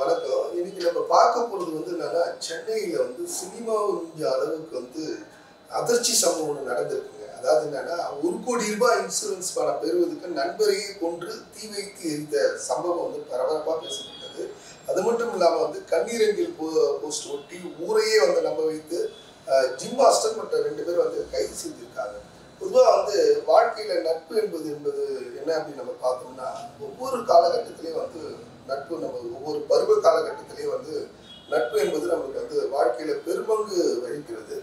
வணக்கம். இன்னைக்கு நம்ம பார்க்க போறது வந்து என்னன்னா, சென்னையில வந்து சினிமாவுடைய அளவுக்கு வந்து அதிர்ச்சி சம்பவம் ஒண்ணு நடந்திருக்குங்க. அதாவது என்னன்னா, ₹1,00,00,000 இன்சூரன்ஸ் பணம் பெறுவதற்கு நண்பரையே கொன்று தீ வைத்து எரித்த சம்பவம் வந்து பரபரப்பா பேசப்பட்டது. அது மட்டும் இல்லாம வந்து கண்ணீரங்கில் போஸ்ட் ஒட்டி ஊரையே வந்து நம்ப வைத்து ஜிம் மாஸ்டர் மற்ற 2 பேர் வந்து கைது செஞ்சிருக்காங்க. பொதுவா வந்து வாழ்க்கையில நட்பு என்பது என்ன அப்படின்னு நம்ம பார்த்தோம்னா, ஒவ்வொரு காலகட்டத்திலையும் வந்து நட்பு நம்ம ஒவ்வொரு பருவ காலகட்டத்திலேயே வந்து நட்பு என்பது நமக்கு வந்து வாழ்க்கையில பெரும்பங்கு வகிக்கிறது.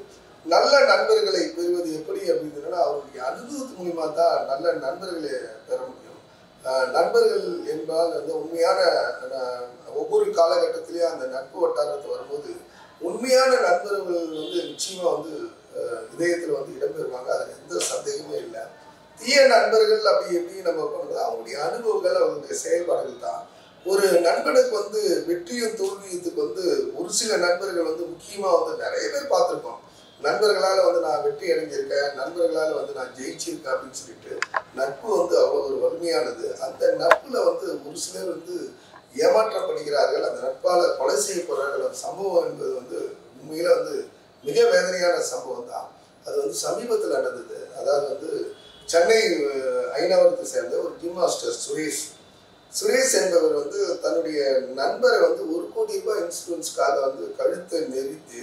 நல்ல நண்பர்களை பெறுவது எப்படி அப்படின்னா, அவருடைய அனுபவத்து மூலியமா தான் நல்ல நண்பர்களை பெற முடியும். நண்பர்கள் என்பால் வந்து உண்மையான ஒவ்வொரு காலகட்டத்திலேயும் அந்த நட்பு வட்டாரத்தை வரும்போது உண்மையான நண்பர்கள் வந்து நிச்சயமா வந்து இதயத்தில் வந்து இடம்பெறுவாங்க. அதில் எந்த சந்தேகமே இல்லை. தீய நண்பர்கள் அப்படி எப்படி நம்ம பண்ணுறது அவங்களுடைய அனுபவங்கள் அவங்களுடைய செயல்பாடுகள் தான். ஒரு நண்பனுக்கு வந்து வெற்றியும் தோல்வியத்துக்கு வந்து ஒரு சில நண்பர்கள் வந்து முக்கியமாக வந்து நிறைய பேர் பார்த்துருக்கோம். நண்பர்களால் வந்து நான் வெற்றி அடைஞ்சிருக்கேன், நண்பர்களால் வந்து நான் ஜெயிச்சிருக்கேன் அப்படின்னு சொல்லிட்டு நட்பு வந்து அவ்வளோ ஒரு வலிமையானது. அந்த நட்புல வந்து ஒரு சிலர் வந்து ஏமாற்றப்படுகிறார்கள், அந்த நட்பால் கொலை செய்யப்படுறார்கள். அந்த சம்பவம் என்பது வந்து உண்மையில வந்து மிக வேதனையான சம்பவம் தான். அது வந்து சமீபத்தில் நடந்தது. அதாவது வந்து சென்னை ஐநாவரத்தை சேர்ந்த ஒரு ஜிம் மாஸ்டர் சுரேஷ் என்பவர் வந்து தன்னுடைய நண்பரை வந்து ₹1,00,00,000 இன்சூரன்ஸ்க்காக வந்து கழுத்தை நெரித்து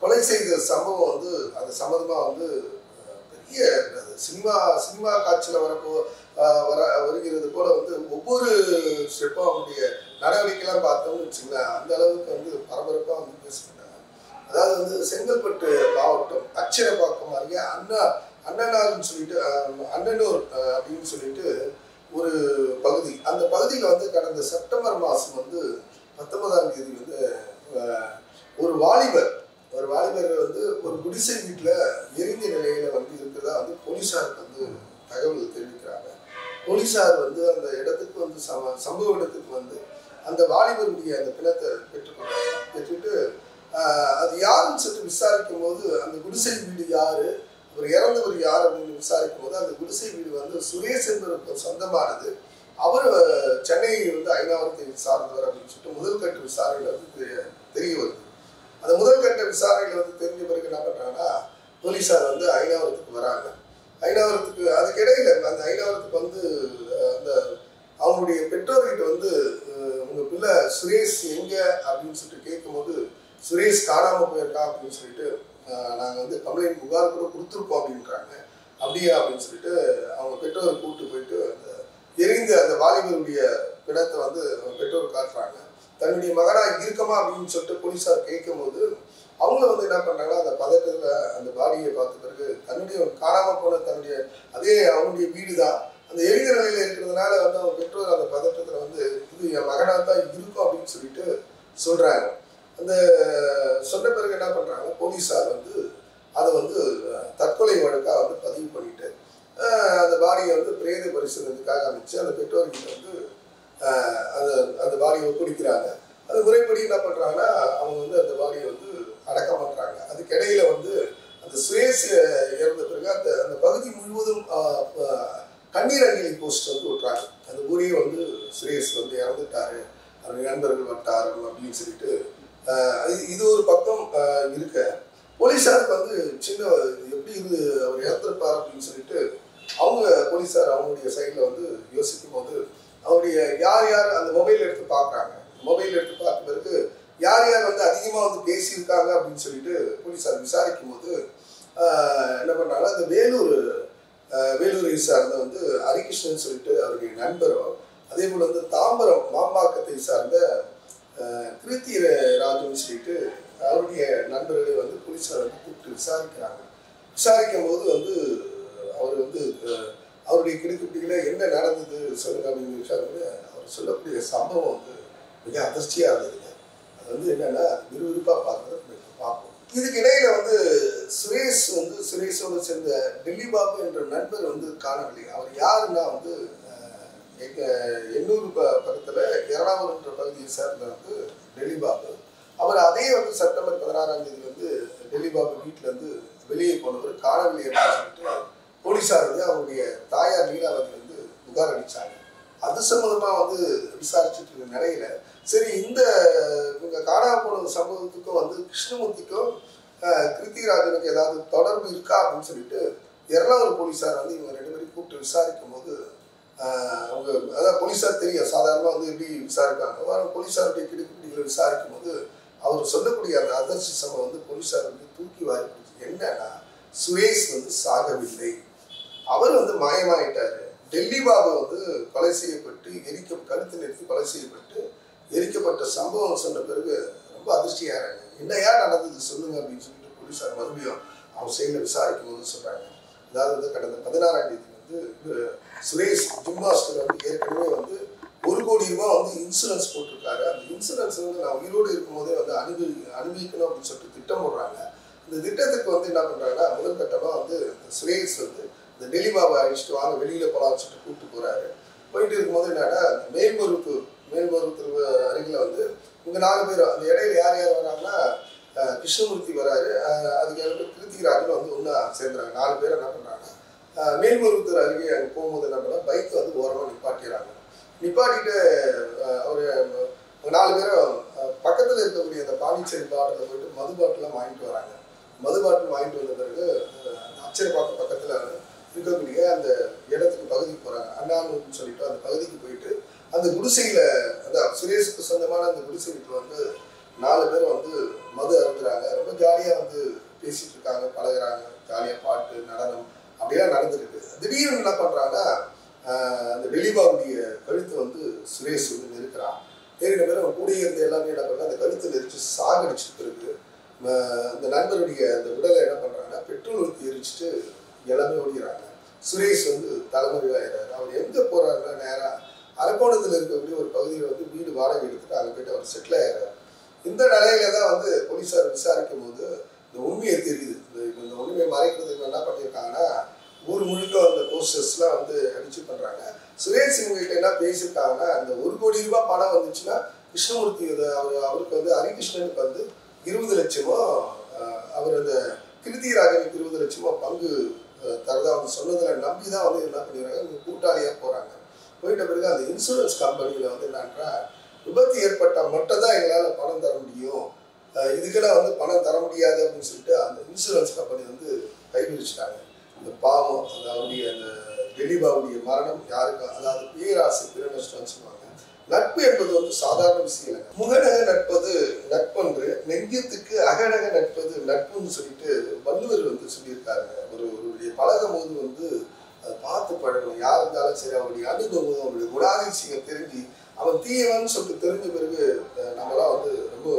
கொலை செய்த சம்பவம் வந்து அது சம்மந்தமாக வந்து பெரிய சினிமா காட்சியில் வருகிறது போல வந்து ஒவ்வொரு ஸ்டெப்பும் அவனுடைய நடவடிக்கைலாம் பார்த்தோம்னு வச்சுங்களேன், அந்த அளவுக்கு வந்து பரபரப்பாக வந்து பேசிக்கிட்டாங்க. அதாவது வந்து செங்கல்பட்டு மாவட்டம் அச்சிரப்பாக்கம் அருகே அண்ணனார்னு சொல்லிட்டு அண்ணனூர் அப்படின்னு சொல்லிட்டு ஒரு பகுதி. அந்த பகுதியில் வந்து கடந்த செப்டம்பர் மாதம் வந்து 19ஆம் தேதி வந்து ஒரு வாலிபர் வந்து ஒரு குடிசை வீட்டில் எரிந்த நிலையில வந்து இருக்கிறதா வந்து போலீஸாருக்கு வந்து தகவல் தெரிவிக்கிறாங்க. போலீஸார் வந்து அந்த இடத்துக்கு வந்து சம்பவ இடத்துக்கு வந்து அந்த வாலிபருடைய அந்த பிணத்தை பெற்றுட்டு அது யாருன்னு சொல்லிட்டு விசாரிக்கும் போது அந்த குடிசை வீடு யாரு, ஒரு இறந்தவர் யார் அப்படின்னு விசாரிக்கும் போது அந்த குடிசை வீடு வந்து சுரேஷ் என்பவருக்கு சொந்தமானது. அவர் சென்னை வந்து ஐநாவரத்தை சார்ந்தவர் அப்படின்னு சொல்லிட்டு முதல்கட்ட விசாரணையில் வந்து தெரிய வருது. அந்த முதல்கட்ட விசாரணையில் வந்து தெரிஞ்ச பிறகு என்ன பண்ணுறாங்கன்னா, போலீஸார் வந்து ஐநாவரத்துக்கு வராங்க. ஐநாவரத்துக்கு அதுக்கிடையில் அந்த ஐநாவரத்துக்கு வந்து அந்த அவங்களுடைய பெற்றோர்கிட்ட வந்து உங்கள் பிள்ளை சுரேஷ் எங்கே அப்படின்னு சொல்லிட்டு கேட்கும்போது, சுரேஷ் காணாமல் போயிருக்கா அப்படின்னு சொல்லிட்டு நாங்கள் வந்து கம்ப்ளைண்ட் புகார் கூட கொடுத்துருக்கோம் அப்படின்றாங்க. அப்படியா அப்படின்னு சொல்லிட்டு அவங்க பெற்றோரை கூப்பிட்டு போயிட்டு அந்த எரிந்த அந்த வாலிபருடைய பிணத்தை வந்து அவங்க பெற்றோர் காட்டுறாங்க. தன்னுடைய மகனாக இருக்கமா அப்படின்னு சொல்லிட்டு போலீஸார் கேட்கும் போது அவங்க வந்து என்ன பண்ணுறாங்கன்னா, அந்த பதட்டத்தில் அந்த பாடியை பார்த்த பிறகு தன்னுடைய காணாமல் போன தன்னுடைய அதே அவனுடைய வீடு தான் அந்த எரிந்த நிலையில் இருக்கிறதுனால வந்து அவங்க பெற்றோர் அந்த பதட்டத்தில் வந்து இது என் மகனாக தான் இருக்கும் அப்படின்னு சொல்லிட்டு சொல்கிறாங்க. அந்த சொன்ன பிறகு என்ன பண்ணுறாங்க, போலீஸார் வந்து அதை வந்து தற்கொலை வழக்காக வந்து பதிவு பண்ணிட்டு அந்த பாடியை வந்து பிரேத பரிசோதனைக்காக அமைச்சு அந்த பெற்றோர்கிட்ட வந்து அந்த பாடியை ஒப்படைக்கிறாங்க. அது முறைப்படி என்ன பண்ணுறாங்கன்னா, அவங்க வந்து அந்த பாடியை வந்து அடக்கம் பண்ணுறாங்க. அதுக்கிடையில வந்து அந்த சுரேஷ் இறந்த பிறகு அந்த பகுதி முழுவதும் கண்ணீர் அஞ்சலி போஸ்ட் வந்து விட்டுறாங்க. அந்த ஊரே வந்து சுரேஷ் வந்து இறந்துட்டாரு, அவருடைய நண்பர்கள் வட்டாரம் அப்படின்னு சொல்லிட்டு இது ஒரு பக்கம் இருக்க, போலீஸாருக்கு வந்து சின்ன எப்படி இது அவர் இறந்துருப்பார் அப்படின்னு சொல்லிட்டு அவங்க போலீஸார் அவங்களுடைய சைடில் வந்து யோசிக்கும் போது அவருடைய யார் அந்த மொபைல் எடுத்து பார்க்குறாங்க. மொபைல் எடுத்து பார்த்த பிறகு யார் வந்து அதிகமாக வந்து பேசியிருக்காங்க அப்படின்னு சொல்லிட்டு போலீஸார் விசாரிக்கும் போது என்ன பண்ணாலும் அந்த வேலூரை சார்ந்த வந்து ஹரிகிருஷ்ணன் சொல்லிட்டு அவருடைய நண்பரும், அதே போல் வந்து தாம்பரம் மாம்பாக்கத்தை சார்ந்த கிருத்தி ராஜுன்னு சொல்லிட்டு அவருடைய நண்பர்களை வந்து போலீஸார் வந்து கூப்பிட்டு விசாரிக்கும் போது வந்து அவர் வந்து அவருடைய கிடுக்குப்பிடிகளை என்ன நடந்தது சொல்லுங்க அப்படின்னு விசாரிச்சு அவர் சொல்லக்கூடிய சம்பவம் வந்து மிக அதிர்ச்சியாக இருந்ததுங்க. அது வந்து என்னன்னா விறுவிறுப்பாக பார்ப்போம். இதுக்கு இடையில வந்து சுரேஷோடு சேர்ந்த டெல்லி பாபு என்ற நண்பர் வந்து காணவில்லை. அவர் யாருன்னா வந்து எண்ணூர் பக்கத்தில் எறணாகுளம் என்ற பகுதியை சேர்ந்த வந்து டெல்லி பாபு. அவர் அதே வந்து செப்டம்பர் 16ஆம் தேதி வந்து டெல்லி பாபு வீட்டிலேருந்து வெளியே போனவர் காணவில்லை அப்படின்னு சொல்லிட்டு போலீஸார் வந்து அவருடைய தாயார் லீலாவதி வந்து புகார் அளித்தாங்க. அது சம்பந்தமாக வந்து விசாரிச்சுட்டு இருக்க நிலையில சரி இந்த சம்பவத்துக்கும் வந்து கிருஷ்ணமூர்த்திக்கும் கிருத்திராஜனுக்கு ஏதாவது தொடர்பு இருக்கா அப்படின்னு சொல்லிட்டு எர்ணாகுளம் போலீஸார் வந்து இவங்க 2 பேரும் கூப்பிட்டு விசாரிக்கும் போது அவங்க அதாவது போலீஸார் தெரியும் சாதாரணமாக வந்து எப்படி விசாரிப்பாங்க. போலீஸாருடைய கிடுக்கிடிகளை விசாரிக்கும் போது அவர் சொல்லக்கூடிய அந்த அதிர்ச்சி சம்பவம் வந்து போலீஸார் வந்து தூக்கி வாரி என்னன்னா, சுரேஷ் வந்து சாகவில்லை, அவர் வந்து மாயமாயிட்டாரு. டெல்லி பாபு வந்து கொலை செய்யப்பட்டு கழுத்து நிறுத்தி கொலை செய்யப்பட்டு எரிக்கப்பட்ட சம்பவம் சொன்ன பிறகு ரொம்ப அதிர்ச்சியாகிறாங்க. என்னையா நடந்தது சொல்லுங்க அப்படின்னு சொல்லிட்டு போலீஸார் மறுபடியும் அவங்க சைடில் விசாரிக்கும் போது சொல்றாங்க, அதாவது வந்து கடந்த 16ஆம் தேதி வந்து சுரேஷ் ஜிம் மாஸ்டர் வந்து ஏற்கனவே வந்து 1 கோடி ரூபாய் வந்து இன்சூரன்ஸ் போட்டிருக்காரு. அந்த இன்சூரன்ஸ் வந்து நான் உயிரோடு இருக்கும் போதே வந்து அனுபவிக்கணும் அப்படின்னு சொல்லிட்டு திட்டம் போடுறாங்க. இந்த திட்டத்துக்கு வந்து என்ன பண்றாங்கன்னா, முதல் கட்டமா வந்து சுரேஷ் வந்து இந்த டெல்லி பாபா அழிச்சிட்டு வாங்க வெளியில போலாம்னு சொல்லிட்டு கூப்பிட்டு போறாரு. போயிட்டு இருக்கும்போது என்னன்னா, மேல்மருவத்தூர் அருகில் வந்து இவங்க 4 பேரும் அந்த இடையில யார் யார் வராங்கன்னா, கிருஷ்ணமூர்த்தி வராரு, அதுக்கு கிருத்திராஜன் வந்து ஒன்றா சேர்ந்துறாங்க. 4 பேர் என்ன பண்றாங்கன்னா, மேல்மருவத்தூர் அருகே அங்கே போகும்போது என்ன பண்ணா பைக்கை வந்து ஓரமாக நிப்பாட்டிடுறாங்க. நிப்பாட்டிட்டு ஒரு 4 பேரும் பக்கத்தில் இருக்கக்கூடிய அந்த பாண்டிச்சேரி பாட்டில் போயிட்டு மது பாட்டிலாம் வாங்கிட்டு வராங்க. மது பாட்டில் வாங்கிட்டு வந்த பிறகு அச்சரப்பாக்கம் பக்கத்தில் இருக்கக்கூடிய அந்த இடத்துக்கு பகுதிக்கு போகிறாங்க. அண்ணாமூர்னு சொல்லிட்டு அந்த பகுதிக்கு போயிட்டு அந்த குடிசையில் அதான் சுரேஷுக்கு சொந்தமான அந்த குடிசை வீட்டில் வந்து 4 பேர் வந்து மது அருந்துறாங்க. ரொம்ப ஜாலியாக வந்து பேசிட்டு இருக்காங்க, பழகுறாங்க, ஜாலியாக பாட்டு நடனம் அப்படியெல்லாம் நடந்துருக்கு. திடீர்னு என்ன பண்ணுறாங்கன்னா, அந்த டெல்லி பாபுடைய கழுத்து வந்து சுரேஷ் வந்து நெருக்கிறான். நெருக்கின பேர் அவன் கூடிய இருந்து எல்லாமே என்ன பண்ணா அந்த கழுத்து நெரிச்சு சாகடிச்சிட்டு பிறகு அந்த நண்பருடைய அந்த உடலை என்ன பண்ணுறாங்கன்னா பெட்ரோல் ஊற்றி எரிச்சிட்டு எல்லாமே ஓடிக்கிறாங்க. சுரேஷ் வந்து தலைமறைவாகிறாரு. அவர் எங்கே போகிறாருன்னா நேராக அரக்கோணத்தில் இருக்கக்கூடிய ஒரு பகுதியில் வந்து வீடு வாடகை எடுத்துட்டு அங்கே போயிட்டு அவர் செட்டில் ஆகிறார். இந்த நிலையில தான் வந்து போலீஸார் விசாரிக்கும் போது இந்த உண்மையை தெரியுது. இந்த உண்மையை மறைக்கிறதுக்கு என்ன பண்ணியிருக்காங்கன்னா, ஊர் முழுக்க அந்த போஸ்டர்ஸ்லாம் வந்து அடிச்சு பண்ணுறாங்க. சுரேஷ் இவங்ககிட்ட என்ன பேசியிருக்காங்கன்னா, அந்த 1 கோடி ரூபாய் பணம் வந்துச்சுன்னா கிருஷ்ணமூர்த்தி அவருக்கு வந்து ஹரிகிருஷ்ணனுக்கு வந்து 20 லட்சமோ அவர் அந்த கிருத்திராஜனுக்கு 20 லட்சமோ பங்கு தரதா அவங்க சொன்னதில் நம்பி தான் வந்து என்ன பண்ணிடுறாங்க, கூட்டாளியாக போகிறாங்க. போயிட்ட பிறகு அந்த இன்சூரன்ஸ் கம்பெனியில் வந்து என்னன்றா, விபத்து ஏற்பட்டால் மட்டும் தான் எங்களால் பணம் தர முடியும், இதுக்கெல்லாம் வந்து பணம் தர முடியாது அப்படின்னு சொல்லிட்டு அந்த இன்சூரன்ஸ் கம்பெனி வந்து கைவிரிச்சிட்டாங்க. இந்த பாவம் அவருடைய அந்த டெல்லி பாபுடைய மரணம் யாருக்கு, அதாவது பேராசை பிறநஷ்டம்னு சொல்லுவாங்க. நட்பு என்பது வந்து சாதாரண விஷயம் இல்லைங்க. முகநக நட்பது நட்பன்று, நெஞ்சத்துக்கு அகநக நட்பது நட்புன்னு சொல்லிட்டு வள்ளுவர் வந்து சொல்லியிருக்காருங்க. ஒருவருடைய பழகும் போது வந்து அதை பார்த்து பழகணும். யார் இருந்தாலும் சரி, அவருடைய அனுபவம் அவருடைய குணாதிசயம் தெரிஞ்சு அவன் தீயவன் சொல்லிட்டு தெரிஞ்ச பிறகு நம்மளாம் வந்து ரொம்ப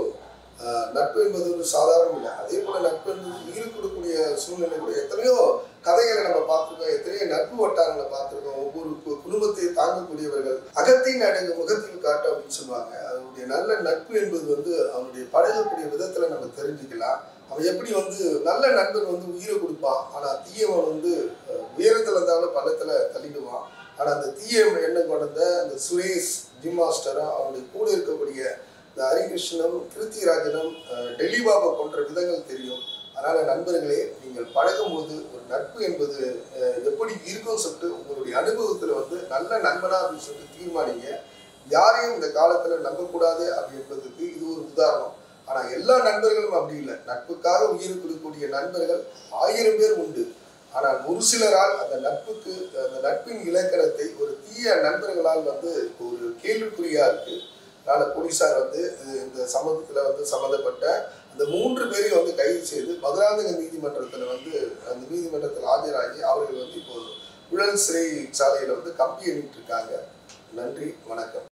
நட்பு என்பது ஒரு சாதாரணம் இல்லை. அதே போல நட்பு என்பது உயிர் கொடுக்கக்கூடிய சூழ்நிலை கூட எத்தனையோ கதைகளை நம்ம பார்த்துருக்கோம், எத்தனையோ நட்பு வட்டாரங்களை பார்த்துருக்கோம். ஒவ்வொரு குடும்பத்தை தாங்கக்கூடியவர்கள் அகத்தின் அடங்கு முகத்தில் காட்டு அப்படின்னு சொல்லுவாங்க. அவருடைய நல்ல நட்பு என்பது வந்து அவனுடைய பழகக்கூடிய விதத்துல நம்ம தெரிஞ்சுக்கலாம். அவன் எப்படி வந்து நல்ல நண்பன் வந்து உயிரை கொடுப்பான், ஆனா தீயவன் வந்து உயரத்துல இருந்தாலும் பள்ளத்துல தள்ளிடுவான். ஆனா அந்த தீய எண்ணம் கொண்ட அந்த சுரேஷ் ஜிம் மாஸ்டரும் அவனுடைய கூட இருக்கக்கூடிய இந்த ஹரிகிருஷ்ணனும் கிருத்திராஜனும் டெல்லி பாபா போன்ற விதங்கள் தெரியும். அதனால நண்பர்களே, நீங்கள் பழகும் போது ஒரு நட்பு என்பது எப்படி இருக்கும்னு சொல்லிட்டு உங்களுடைய அனுபவத்துல வந்து நல்ல நண்பனா அப்படின்னு சொல்லிட்டு தீர்மானிங்க. யாரையும் இந்த காலத்துல நம்பக்கூடாது அப்படி என்பதுக்கு இது ஒரு உதாரணம். ஆனா எல்லா நண்பர்களும் அப்படி இல்லை. நட்புக்காக உயிர் கொடுக்கக்கூடிய நண்பர்கள் 1000 பேர் உண்டு. ஆனால் ஒரு சிலரால் அந்த நட்பின் இலக்கணத்தை ஒரு தீய நண்பர்களால் வந்து ஒரு கேள்விக்குறியா இருக்கு. அதனால போலீஸார் வந்து இந்த சம்பவத்துல வந்து சம்பந்தப்பட்ட அந்த 3 பேரையும் வந்து கைது செய்து மதுராந்தக நீதிமன்றத்தில் வந்து அந்த நீதிமன்றத்தில் ஆஜராகி அவர்கள் வந்து இப்போ புழல் சிறை சாலையில வந்து கம்பி எண்ணிட்டு இருக்காங்க. நன்றி, வணக்கம்.